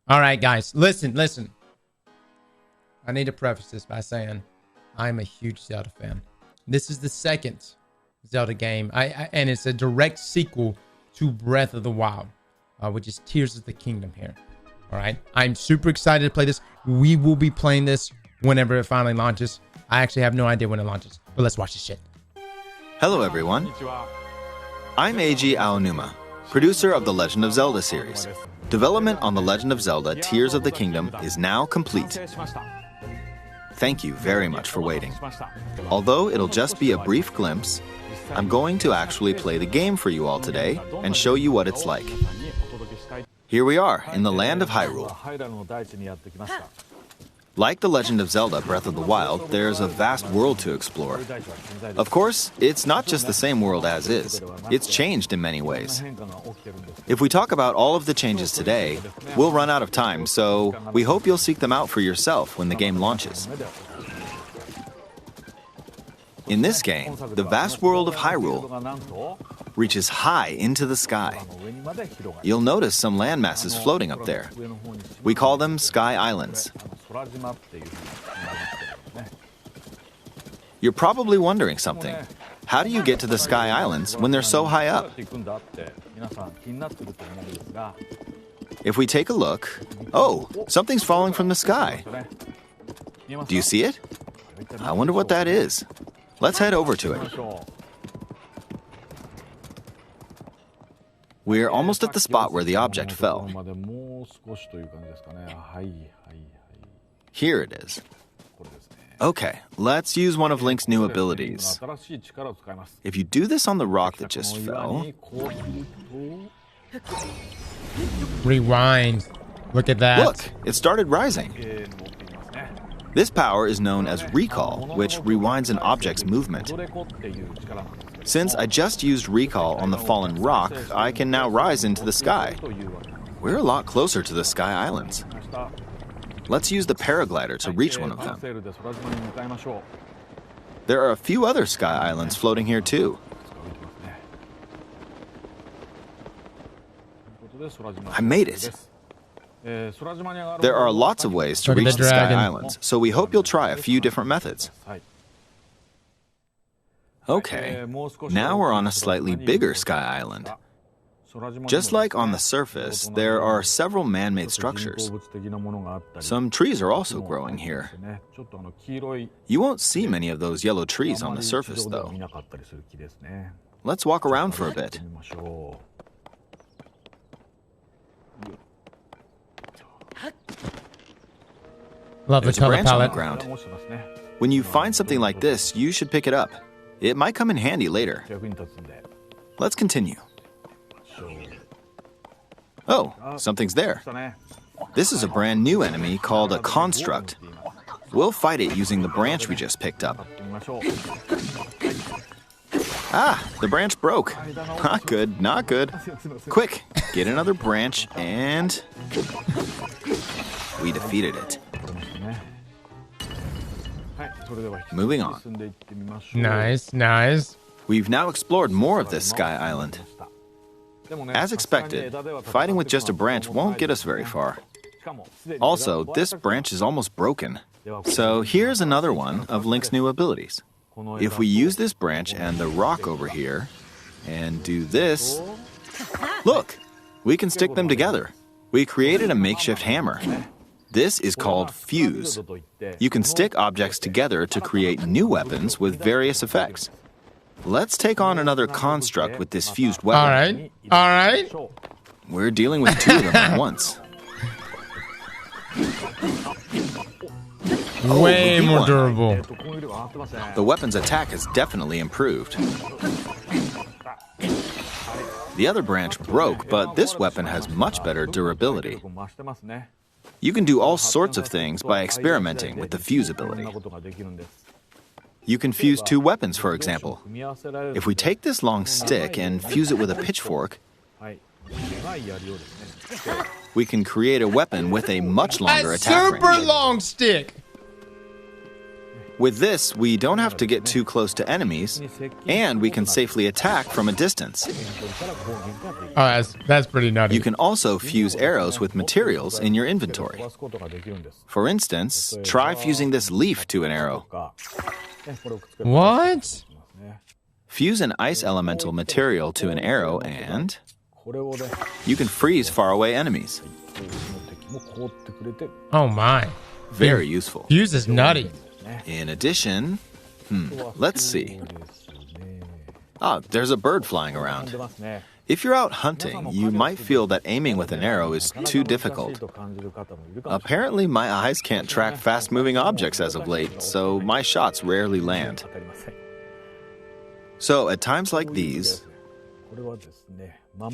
All right, guys, listen. I need to preface this by saying I'm a huge Zelda fan. This is the second Zelda game, and it's a direct sequel to Breath of the Wild, which is Tears of the Kingdom here. All right, I'm super excited to play this. We will be playing this whenever it finally launches. I actually have no idea when it launches, but let's watch this shit. Hello, everyone. I'm Eiji Aonuma, producer of the Legend of Zelda series. Development on The Legend of Zelda Tears of the Kingdom is now complete. Thank you very much for waiting. Although it'll just be a brief glimpse, I'm going to actually play the game for you all today and show you what it's like. Here we are in the land of Hyrule. Like The Legend of Zelda Breath of the Wild, there's a vast world to explore. Of course, it's not just the same world as is. It's changed in many ways. If we talk about all of the changes today, we'll run out of time, so we hope you'll seek them out for yourself when the game launches. In this game, the vast world of Hyrule reaches high into the sky. You'll notice some landmasses floating up there. We call them Sky Islands. You're probably wondering something. How do you get to the Sky Islands when they're so high up? If we take a look, oh, something's falling from the sky. Do you see it? I wonder what that is. Let's head over to it. We're almost at the spot where the object fell. Here it is. Okay, let's use one of Link's new abilities. If you do this on the rock that just fell... Rewind. Look at that. Look, it started rising. This power is known as Recall, which rewinds an object's movement. Since I just used Recall on the fallen rock, I can now rise into the sky. We're a lot closer to the Sky Islands. Let's use the paraglider to reach one of them. There are a few other Sky Islands floating here too. I made it. There are lots of ways to reach the Sky Islands, so we hope you'll try a few different methods. Okay, now we're on a slightly bigger Sky Island. Just like on the surface, there are several man-made structures. Some trees are also growing here. You won't see many of those yellow trees on the surface, though. Let's walk around for a bit. Love the color branch on the palette. ground. When you find something like this, you should pick it up. It might come in handy later. Let's continue. Oh, something's there. This is a brand new enemy called a construct. We'll fight it using the branch we just picked up. Ah, the branch broke. Not good, not good. Quick, get another branch and... we defeated it. Moving on. Nice. We've now explored more of this Sky Island. As expected, fighting with just a branch won't get us very far. Also, this branch is almost broken. So here's another one of Link's new abilities. If we use this branch and the rock over here, and do this, look, we can stick them together. We created a makeshift hammer. This is called Fuse. You can stick objects together to create new weapons with various effects. Let's take on another construct with this fused weapon. All right. We're dealing with two of them at once. Way more durable. The weapon's attack has definitely improved. The other branch broke, but this weapon has much better durability. You can do all sorts of things by experimenting with the fuse ability. You can fuse two weapons, for example. If we take this long stick and fuse it with a pitchfork, we can create a weapon with a much longer attack range. Super long stick. With this, we don't have to get too close to enemies, and we can safely attack from a distance. Oh, that's pretty nutty. You can also fuse arrows with materials in your inventory. For instance, try fusing this leaf to an arrow. What? Fuse an ice elemental material to an arrow and you can freeze faraway enemies. Oh my. Very useful. Fuse is nutty. In addition, let's see. There's a bird flying around. If you're out hunting, you might feel that aiming with an arrow is too difficult. Apparently, my eyes can't track fast-moving objects as of late, so my shots rarely land. So, at times like these,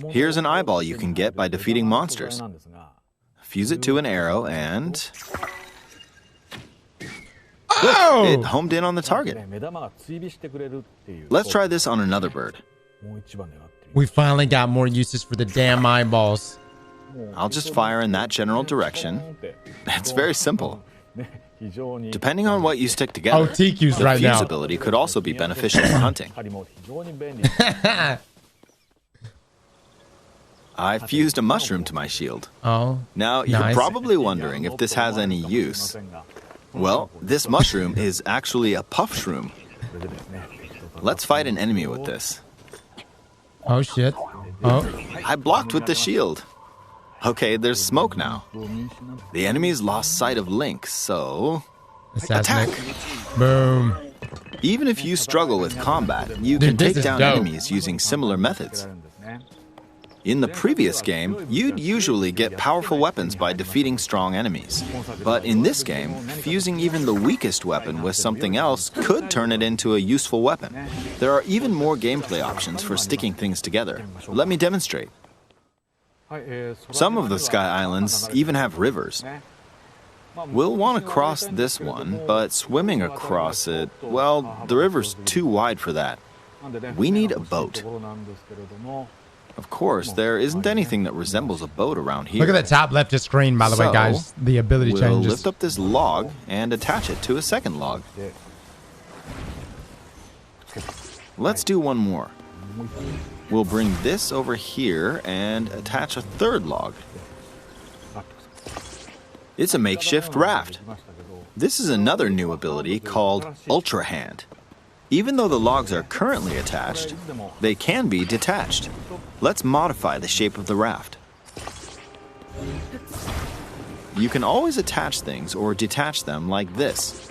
here's an eyeball you can get by defeating monsters. Fuse it to an arrow and... Oh! It homed in on the target. Let's try this on another bird. We finally got more uses for the damn eyeballs. I'll just fire in that general direction. It's very simple. Depending on what you stick together, Oh, TQ's the right fuse now. ability could also be beneficial for hunting. I fused a mushroom to my shield. Oh. Now, you're Nice. probably wondering if this has any use. Well, this mushroom is actually a puff shroom. Let's fight an enemy with this. Oh shit. Oh. I blocked with the shield. Okay, there's smoke now. The enemy's lost sight of Link, so... Assassinate. Attack! Boom. Even if you struggle with combat, you Dude, can this take is down dope. enemies using similar methods. In the previous game, you'd usually get powerful weapons by defeating strong enemies. But in this game, fusing even the weakest weapon with something else could turn it into a useful weapon. There are even more gameplay options for sticking things together. Let me demonstrate. Some of the Sky Islands even have rivers. We'll want to cross this one, but swimming across it, well, the river's too wide for that. We need a boat. Of course, there isn't anything that resembles a boat around here. Look at the top left of screen, by the way, guys. The ability We'll changes. lift up this log and attach it to a second log. Let's do one more. We'll bring this over here and attach a third log. It's a makeshift raft. This is another new ability called Ultra Hand. Even though the logs are currently attached, they can be detached. Let's modify the shape of the raft. You can always attach things or detach them like this.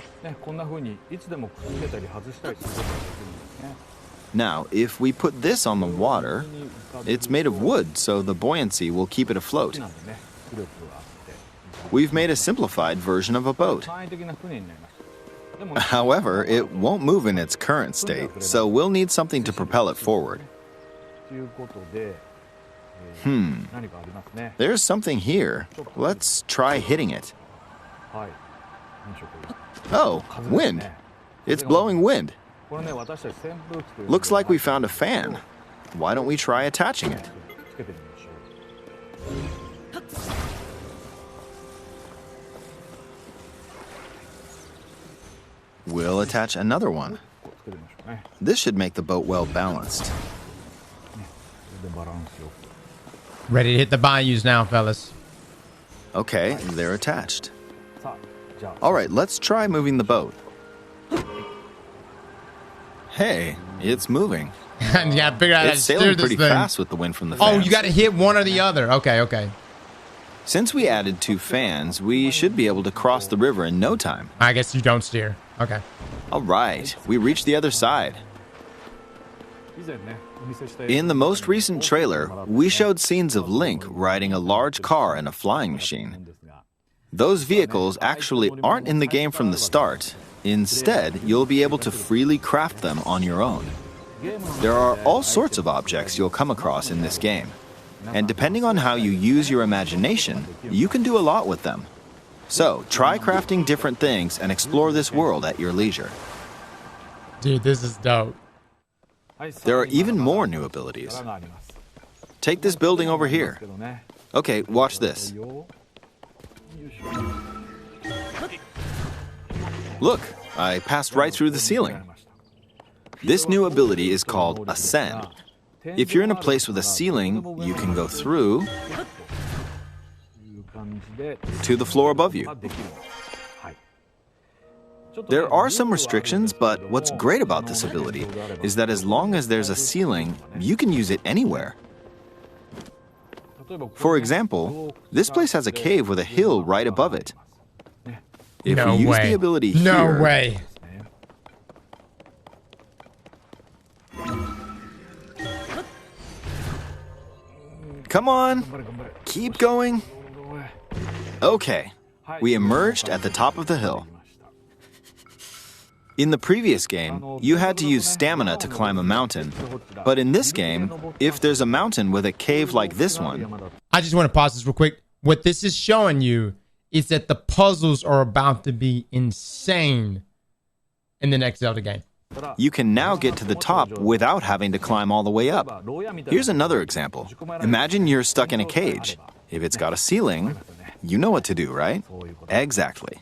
Now, if we put this on the water, it's made of wood, so the buoyancy will keep it afloat. We've made a simplified version of a boat. However, it won't move in its current state, so we'll need something to propel it forward. There's something here. Let's try hitting it. Oh, wind. It's blowing wind. Looks like we found a fan. Why don't we try attaching it? We'll attach another one. This should make the boat well balanced. Ready to hit the bayous now, fellas. Okay, they're attached. All right, let's try moving the boat. Hey, it's moving. You gotta figure out how to It's steer sailing this pretty thing. fast with the wind from the Oh, fans. you gotta hit one or the other. Okay, okay. Since we added 2 fans, we should be able to cross the river in no time. I guess you don't steer. Okay. All right, we reached the other side. In the most recent trailer, we showed scenes of Link riding a large car and a flying machine. Those vehicles actually aren't in the game from the start. Instead, you'll be able to freely craft them on your own. There are all sorts of objects you'll come across in this game. And depending on how you use your imagination, you can do a lot with them. So, try crafting different things and explore this world at your leisure. Dude, this is dope. There are even more new abilities. Take this building over here. Okay, watch this. Look, I passed right through the ceiling. This new ability is called Ascend. If you're in a place with a ceiling, you can go through to the floor above you. There are some restrictions, but what's great about this ability is that as long as there's a ceiling, you can use it anywhere. For example, this place has a cave with a hill right above it. If No we use way. the ability No here, way. come on, keep going. Okay, we emerged at the top of the hill. In the previous game, you had to use stamina to climb a mountain. But in this game, if there's a mountain with a cave like this one, I just want to pause this real quick. What this is showing you is that the puzzles are about to be insane in the next Zelda game. you can now get to the top without having to climb all the way up. Here's another example. Imagine you're stuck in a cage. If it's got a ceiling, you know what to do, right? Exactly.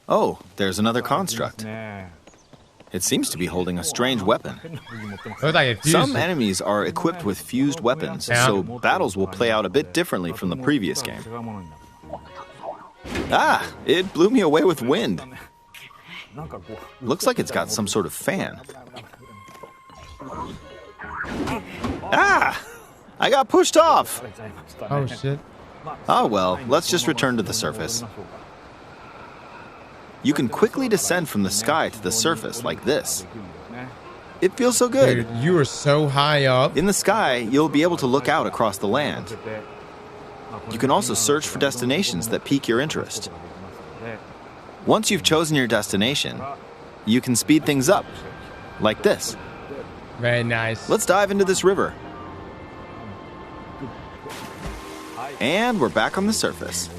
Oh, there's another construct. It seems to be holding a strange weapon. Looks like a fuse. Some enemies are equipped with fused weapons, so battles will play out a bit differently from the previous game. Ah, it blew me away with wind. Looks like it's got some sort of fan. Ah! I got pushed off! Oh, shit. Oh well, let's just return to the surface. You can quickly descend from the sky to the surface like this. It feels so good. Dude, you are so high up. In the sky, you'll be able to look out across the land. You can also search for destinations that pique your interest. Once you've chosen your destination, you can speed things up, like this. Very nice. Let's dive into this river. And we're back on the surface.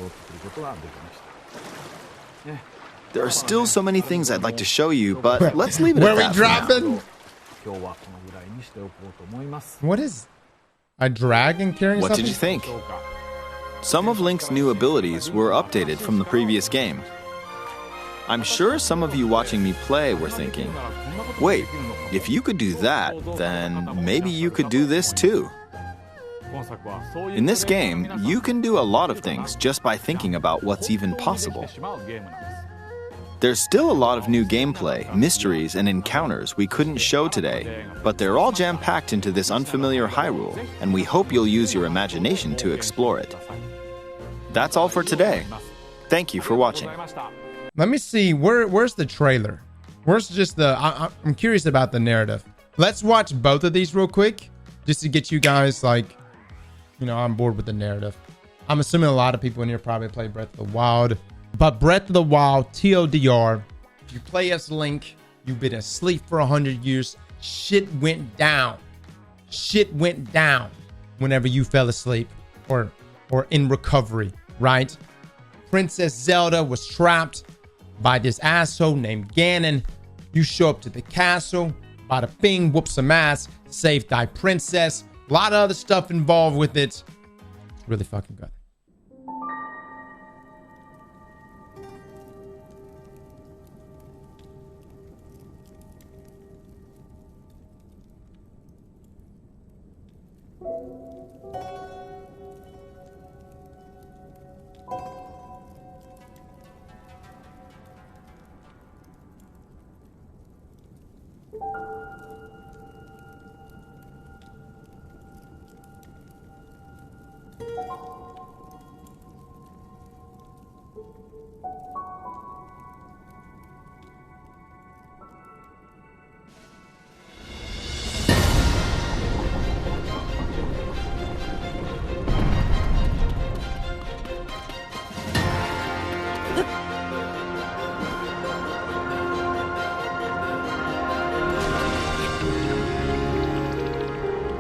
There are still so many things I'd like to show you, but let's leave it Where at we that for now. dropping? What is a dragon carrying What something? did you think? Some of Link's new abilities were updated from the previous game. I'm sure some of you watching me play were thinking, wait, if you could do that, then maybe you could do this too. In this game, you can do a lot of things just by thinking about what's even possible. There's still a lot of new gameplay, mysteries, and encounters we couldn't show today, but they're all jam-packed into this unfamiliar Hyrule, and we hope you'll use your imagination to explore it. That's all for today. Thank you for watching. Let me see. Where's the trailer? Where's just the... I'm curious about the narrative. Let's watch both of these real quick, just to get you guys, like, you know, on board with the narrative. I'm assuming a lot of people in here probably play Breath of the Wild. But Breath of the Wild, TLDR, you play as Link, you've been asleep for 100 years, shit went down. Shit went down whenever you fell asleep or in recovery, right? Princess Zelda was trapped by this asshole named Ganon. You show up to the castle, bada bing, whoop some ass, save thy princess. A lot of other stuff involved with it. It's really fucking good.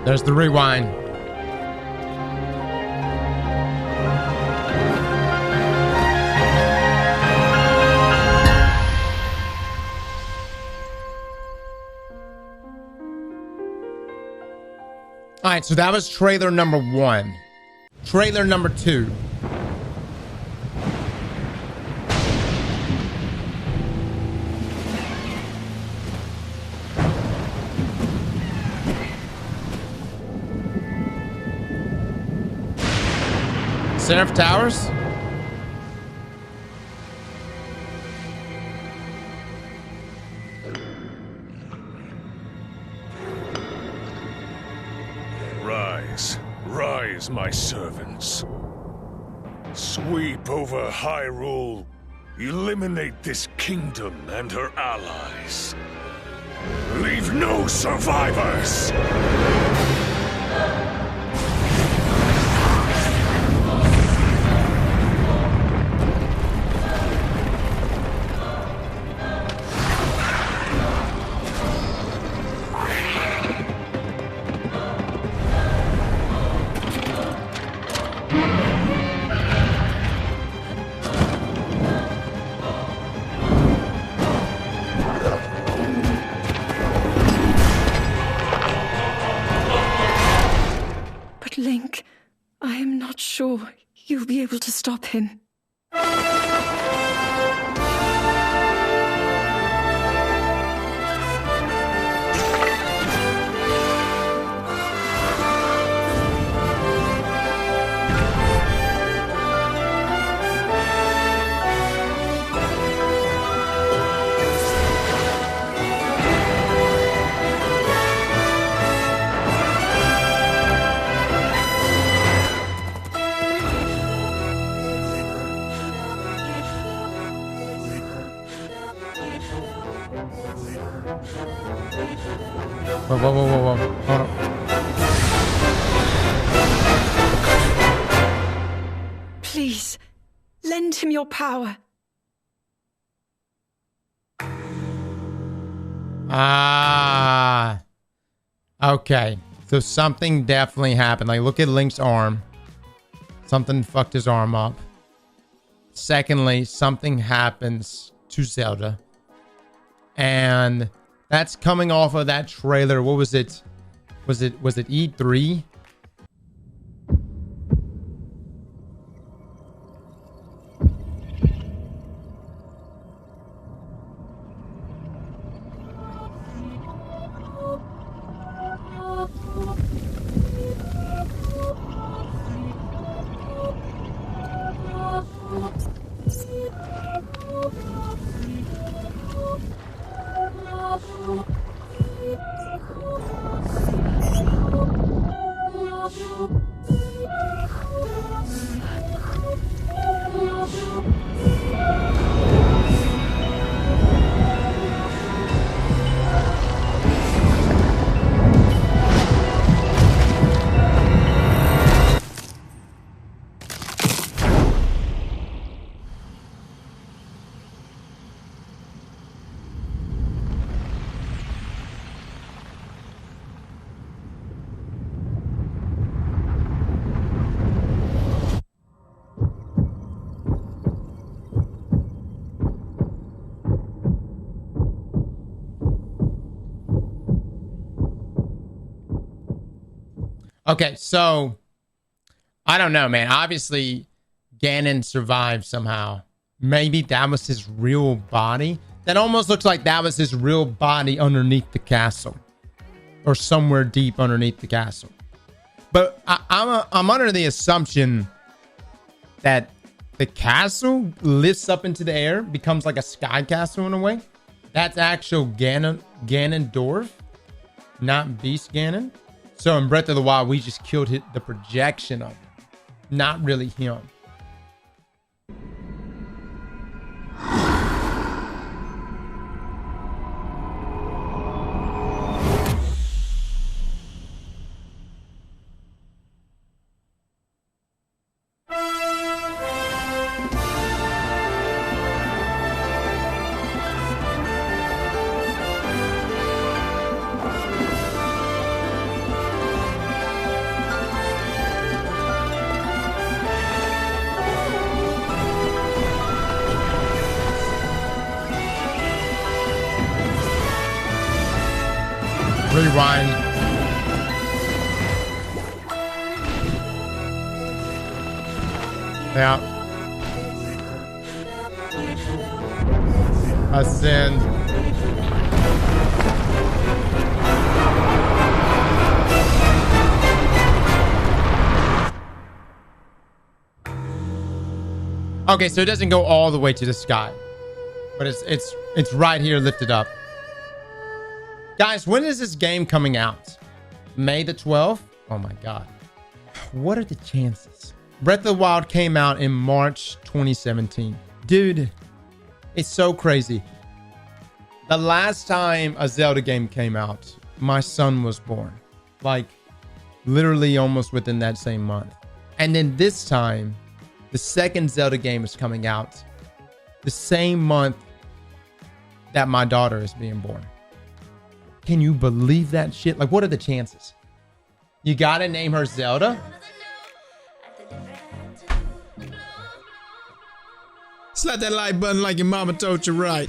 There's the rewind. All right, so that was trailer number 1. Trailer number 2. Seraph Towers? Rise, rise, my servants. Sweep over Hyrule. Eliminate this kingdom and her allies. Leave no survivors! Link, I am not sure you'll be able to stop him. Whoa. Hold on. Please, lend him your power. Ah. Okay. So something definitely happened. Like, look at Link's arm. Something fucked his arm up. Secondly, something happens to Zelda. And that's coming off of that trailer. What was it? Was it E3? Okay, so I don't know, man. Obviously, Ganon survived somehow. Maybe that was his real body. That almost looks like that was his real body underneath the castle, or somewhere deep underneath the castle. But I'm under the assumption that the castle lifts up into the air, becomes like a sky castle in a way. That's actual Ganondorf, not Beast Ganon. So in Breath of the Wild, we just killed the projection of it, not really him. Rewind. Yeah. Ascend. Okay, so it doesn't go all the way to the sky, but it's right here lifted up. Guys, when is this game coming out? May the 12th? Oh my God. What are the chances? Breath of the Wild came out in March 2017. Dude, it's so crazy. The last time a Zelda game came out, my son was born. Like, literally almost within that same month. And then this time, the second Zelda game is coming out the same month that my daughter is being born. Can you believe that shit? Like, what are the chances? You gotta name her Zelda? Slap that like button like your mama told you right.